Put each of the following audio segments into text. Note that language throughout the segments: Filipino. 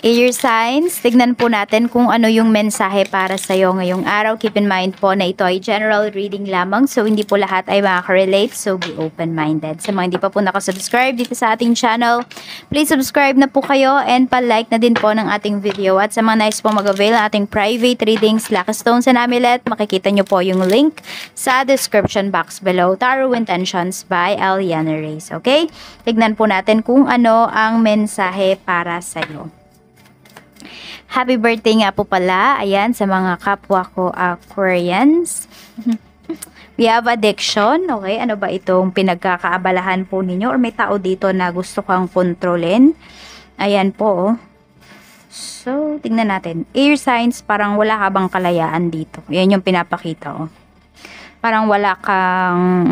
Air signs, tignan po natin kung ano yung mensahe para sa'yo ngayong araw. Keep in mind po na ito ay general reading lamang. So, hindi po lahat ay makaka-relate. So, be open-minded. Sa mga hindi pa po nakasubscribe dito sa ating channel, please subscribe na po kayo and pa-like na din po ng ating video. At sa mga nice po mag-avail ng ating private readings, Lucky Stones and Amulet, makikita nyo po yung link sa description box below. Tarot Intentions by Eliana Reyes. Okay? Tignan po natin kung ano ang mensahe para sa'yo. Happy birthday nga po pala, ayan, sa mga kapwa ko Aquarians. We have addiction, okay? Ano ba itong pinagkakaabalahan po ninyo? Or may tao dito na gusto kang kontrolin? Ayan po, oh. So, tingnan natin. Air signs, parang wala ka bang kalayaan dito? Yan yung pinapakita, oh. Parang wala kang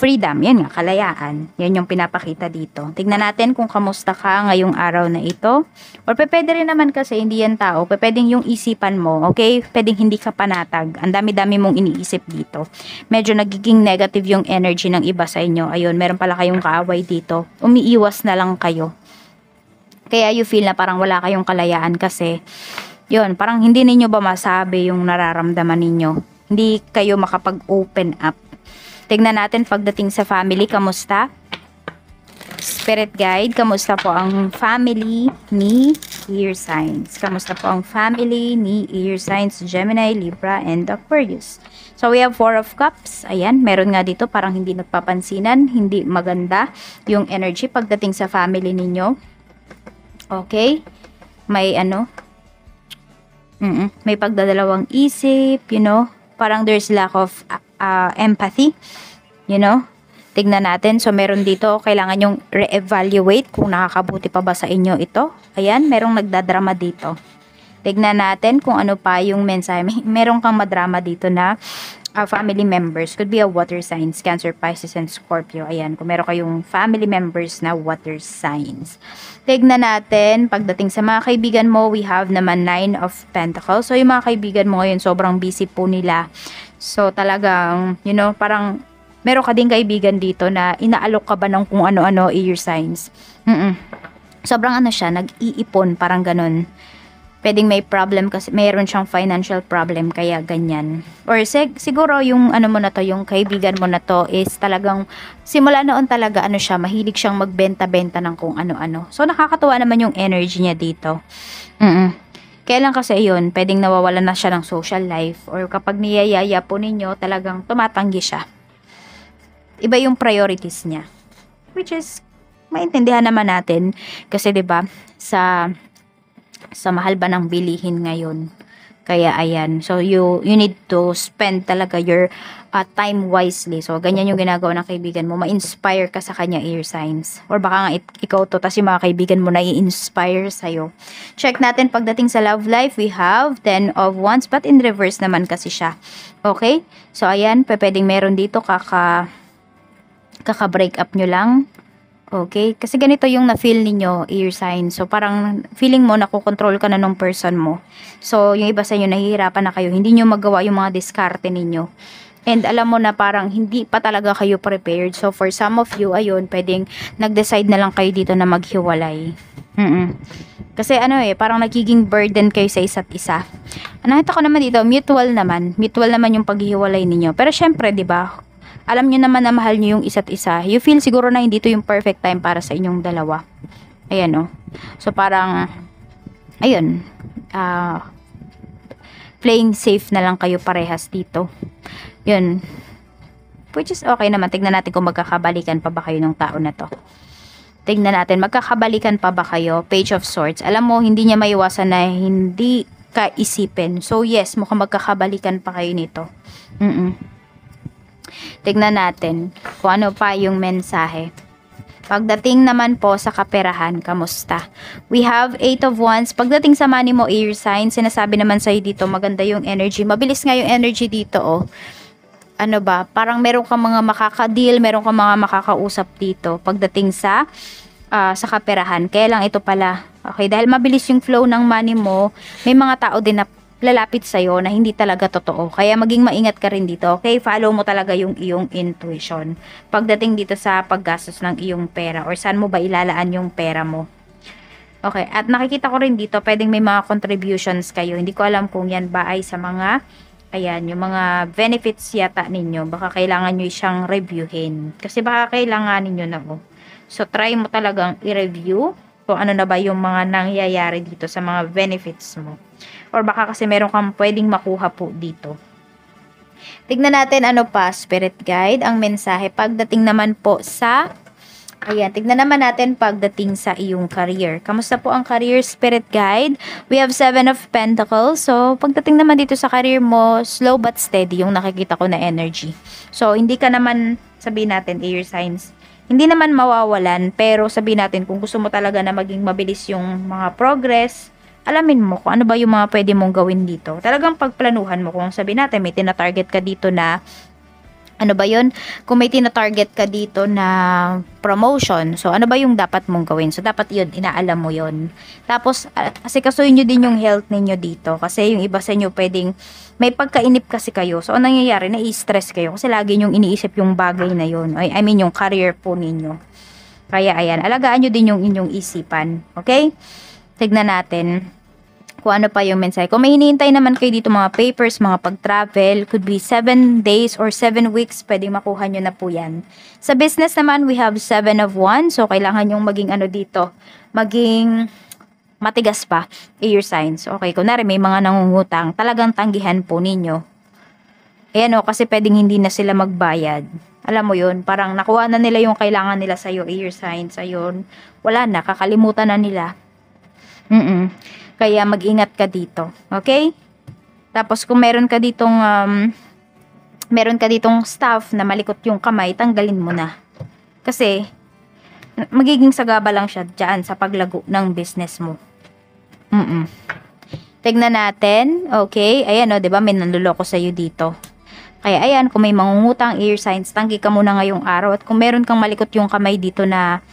freedom, yan nga, kalayaan. Yan yung pinapakita dito. Tignan natin kung kamusta ka ngayong araw na ito. Or pwede rin naman kasi hindi yan tao. Pwedeng yung isipan mo, okay? Pwedeng hindi ka panatag. Ang dami-dami mong iniisip dito. Medyo nagiging negative yung energy ng iba sa inyo. Ayun, meron pala kayong kaaway dito. Umiiwas na lang kayo. Kaya you feel na parang wala kayong kalayaan kasi, yun, parang hindi ninyo ba masabi yung nararamdaman ninyo. Hindi kayo makapag-open up. Tignan natin pagdating sa family, kamusta? Spirit guide, kamusta po ang family ni Air signs? Kamusta po ang family ni Air signs, Gemini, Libra, and Aquarius? So we have 4 of Cups. Ayan, meron nga dito parang hindi nagpapansinan, hindi maganda yung energy pagdating sa family ninyo. Okay? May ano? May pagdadalawang isip, you know? Parang there's lack of empathy, you know. Tignan natin. So, meron dito, kailangan yung re-evaluate kung nakakabuti pa ba sa inyo ito. Ayan, merong nagdadrama dito. Tignan natin kung ano pa yung mensahe. Meron kang madrama dito na family members. Could be a water signs, Cancer, Pisces, and Scorpio. Ayan, kung meron kayong family members na water signs. Tignan natin, pagdating sa mga kaibigan mo, we have naman 9 of Pentacles. So, yung mga kaibigan mo ngayon, sobrang busy po nila. So, talagang, you know, parang meron ka din kaibigan dito na inaalok ka ba ng kung ano-ano, Air signs. Sobrang ano siya, nag-iipon, parang ganun. Pwedeng may problem kasi mayroon siyang financial problem, kaya ganyan. Or siguro yung ano mo na to, yung kaibigan mo na to is talagang, simula noon talaga ano siya, mahilig siyang magbenta-benta ng kung ano-ano. So, nakakatuwa naman yung energy niya dito. Kailan kasi yun, pwedeng nawawalan na siya ng social life or kapag niyayaya po ninyo, talagang tumatanggi siya. Iba yung priorities niya. Which is, maintindihan naman natin kasi 'di ba sa mahal ba ng bilihin ngayon. Kaya ayan, so you need to spend talaga your time wisely. So ganyan yung ginagawa ng kaibigan mo, ma-inspire ka sa kanya, Air signs. Or baka nga ikaw to, tas yung mga kaibigan mo na i-inspire sa'yo. Check natin pagdating sa love life, we have 10 of Wands, but in reverse naman kasi siya. Okay? So ayan, pwedeng meron dito kaka-break up nyo lang. Okay? Kasi ganito yung na-feel ninyo, Air sign. So, parang feeling mo, nakokontrol ka na nung person mo. So, yung iba sa inyo, nahihirapan na kayo. Hindi nyo magawa yung mga diskarte ninyo. And alam mo na parang hindi pa talaga kayo prepared. So, for some of you, ayun, pwedeng nag-decide na lang kayo dito na maghiwalay. Kasi ano parang nagiging burden kayo sa isa't isa. Nakita ko naman dito, mutual naman. Mutual naman yung paghihiwalay ninyo. Pero syempre, di ba? Alam nyo naman na mahal nyo yung isa't isa. You feel siguro na hindi to yung perfect time para sa inyong dalawa. Ayan, oh. So, parang, ayun, playing safe na lang kayo parehas dito. Yun. Which is okay naman. Tignan natin kung magkakabalikan pa ba kayo ng tao na to. Tignan natin, magkakabalikan pa ba kayo? Page of Swords. Alam mo, hindi niya maiwasan na hindi ka isipin. So, yes, mukhang magkakabalikan pa kayo nito. Tignan natin kung ano pa yung mensahe. Pagdating naman po sa kaperahan, kamusta? We have 8 of Wands. Pagdating sa money mo, Air sign, sinasabi naman sa'yo dito, maganda yung energy. Mabilis nga yung energy dito, oh. Ano ba? Parang meron kang mga makaka-deal, meron kang mga makakausap dito. Pagdating sa kaperahan. Kaya lang ito pala. Okay, dahil mabilis yung flow ng money mo, may mga tao din na lalapit sa'yo na hindi talaga totoo. Kaya maging maingat ka rin dito. Okay? Follow mo talaga yung iyong intuition. Pagdating dito sa paggastos ng iyong pera or saan mo ba ilalaan yung pera mo. Okay, at nakikita ko rin dito, pwedeng may mga contributions kayo. Hindi ko alam kung yan ba ay sa mga, ayan, yung mga benefits yata ninyo. Baka kailangan nyo siyang reviewin. Kasi baka kailangan ninyo na po. So, try mo talagang i-review kung ano na ba yung mga nangyayari dito sa mga benefits mo. Or baka kasi meron kang pwedeng makuha po dito. Tignan natin ano pa, Spirit Guide, ang mensahe. Pagdating naman po sa... Ayan, tignan naman natin pagdating sa iyong career. Kamusta po ang career, Spirit Guide? We have 7 of Pentacles. So, pagdating naman dito sa career mo, slow but steady yung nakikita ko na energy. So, hindi ka naman, sabihin natin, air signs, hindi naman mawawalan, pero sabihin natin, kung gusto mo talaga na maging mabilis yung mga progress, alamin mo kung ano ba yung mga pwede mong gawin dito. Talagang pagplanuhan mo, kung sabihin natin, may tina-target ka dito na ano ba yun? Kung may tina-target ka dito na promotion, so ano ba yung dapat mong gawin? So, dapat yun, inaalam mo yun. Tapos, asikasuhin nyo din yung health ninyo dito. Kasi yung iba sa inyo pwedeng, may pagkainip kasi kayo. So, ang nangyayari, na-stress kayo. Kasi lagi nyong iniisip yung bagay na yun. I mean, yung career po ninyo. Kaya, ayan, alagaan nyo din yung inyong isipan. Okay? Tignan natin kung ano pa yung mensahe. Kung may hinihintay naman kayo dito mga papers, mga pag-travel, could be 7 days or 7 weeks, pwedeng makuha nyo na po yan. Sa business naman, we have 7 of Wands. So, kailangan yung maging ano dito, maging matigas pa, air signs. Okay, kunwari may mga nangungutang, talagang tanggihan po ninyo. Ayan o, kasi pwedeng hindi na sila magbayad. Alam mo yun, parang nakuha na nila yung kailangan nila sa'yo, air signs, ayun. Wala na, kakalimutan na nila. Kaya mag-ingat ka dito. Okay? Tapos kung meron ka ditong staff na malikot yung kamay, tanggalin mo na. Kasi magiging sagaba lang siya diyan sa paglago ng business mo. Tignan natin. Okay? Ayan o, 'di ba? May nanloloko sa iyo dito. Kaya ayan, kung may mangungutang, air signs, tanggi ka muna ngayong araw. At kung meron kang malikot yung kamay dito na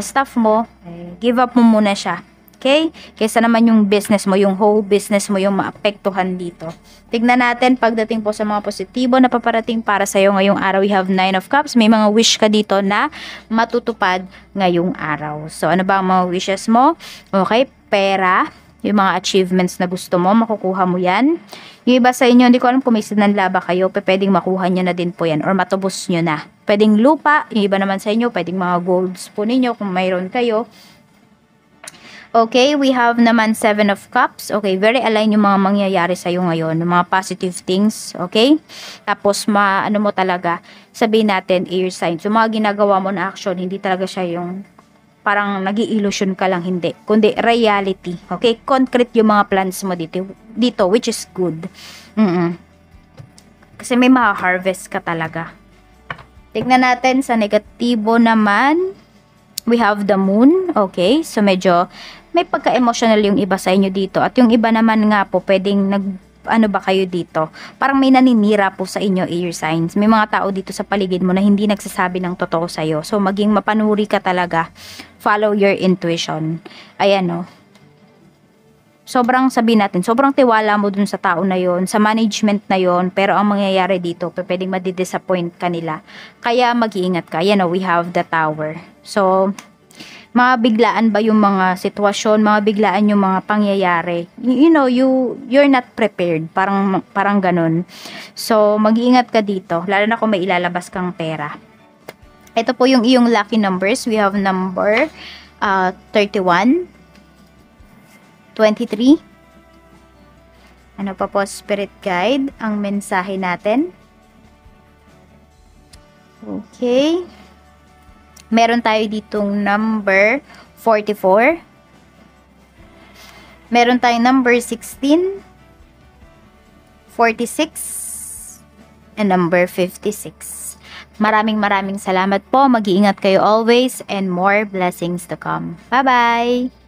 staff mo, give up mo muna siya. Okay? Kaysa naman yung business mo, yung whole business mo yung maapektuhan dito. Tignan natin pagdating po sa mga positibo na paparating para sa'yo ngayong araw. We have 9 of Cups. May mga wish ka dito na matutupad ngayong araw. So, ano ba ang mga wishes mo? Okay, pera. Yung mga achievements na gusto mo, makukuha mo yan. Yung iba sa inyo, hindi ko alam kung may sinanlaba kayo, pwedeng makuha nyo na din po yan or matubos nyo na. Pwedeng lupa. Yung iba naman sa inyo, pwedeng mga golds po ninyo kung mayroon kayo. Okay, we have naman 7 of Cups. Okay, very align yung mga mangyayari sa'yo ngayon. Yung mga positive things, okay? Tapos, ano mo talaga, sabihin natin, air signs. Yung mga ginagawa mo na action, hindi talaga siya yung parang nag-i-illusion ka lang, hindi. Kundi reality, okay? Concrete yung mga plans mo dito which is good. Kasi may ma-harvest ka talaga. Tignan natin sa negatibo naman. We have the moon, okay? So, medyo may pagka-emotional yung iba sa inyo dito. At yung iba naman nga po, pwedeng ano ba kayo dito? Parang may naninira po sa inyo, air signs. May mga tao dito sa paligid mo na hindi nagsasabi ng totoo sa'yo. So, maging mapanuri ka talaga. Follow your intuition. Ayan, no? Sobrang sabihin natin, sobrang tiwala mo dun sa tao na yon, sa management na yon, pero ang mangyayari dito, pwedeng madidisappoint ka nila. Kaya mag-iingat ka. Ayan, no? We have the Tower. So, mabiglaan ba yung mga sitwasyon, mabiglaan yung mga pangyayari. You know, you're not prepared. Parang ganun. So, mag-iingat ka dito. Lalo na kung may ilalabas kang pera. Ito po yung iyong lucky numbers. We have number 31, 23. Ano pa po, Spirit Guide? Ang mensahe natin. Okay. Meron tayo ditong number 44. Meron tayong number 16, 46, and number 56. Maraming salamat po. Mag-iingat kayo always and more blessings to come. Bye-bye!